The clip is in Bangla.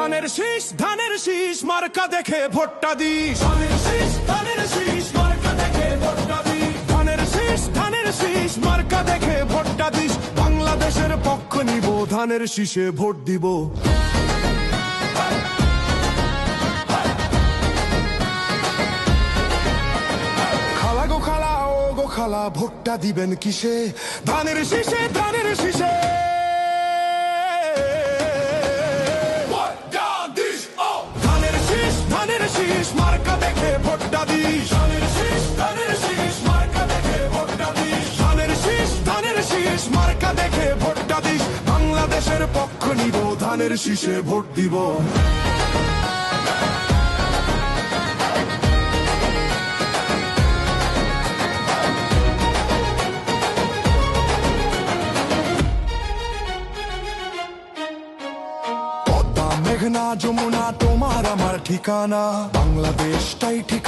ধানের শীষ মার্কা দেখে ভোটটা দিস। ধানের শীষ মার্কা দেখে ভোটটা দিস। ধানের শীষ মার্কা দেখে ভোটটা দিস। বাংলাদেশের পক্ষ নিব, ধানের শীষে ভোট দিব। খালা গো খালা, ও গো খালা, ভোটটা দিবেন কিসে? ধানের শীষে, ধানের শীষে। ধানের শীষ মার্কা দেখে ভোটটা দিস। ধানের শীষ মার্কা দেখে ভোটটা দিস। ধানের শীষ মার্কা দেখে ভোটটা দিস। বাংলাদেশের পক্ষ নিব, ধানের শীষে ভোট দিব। মেঘনা যমুনা তোমার আমার ঠিকানা, বাংলাদেশটাই ঠিকানা।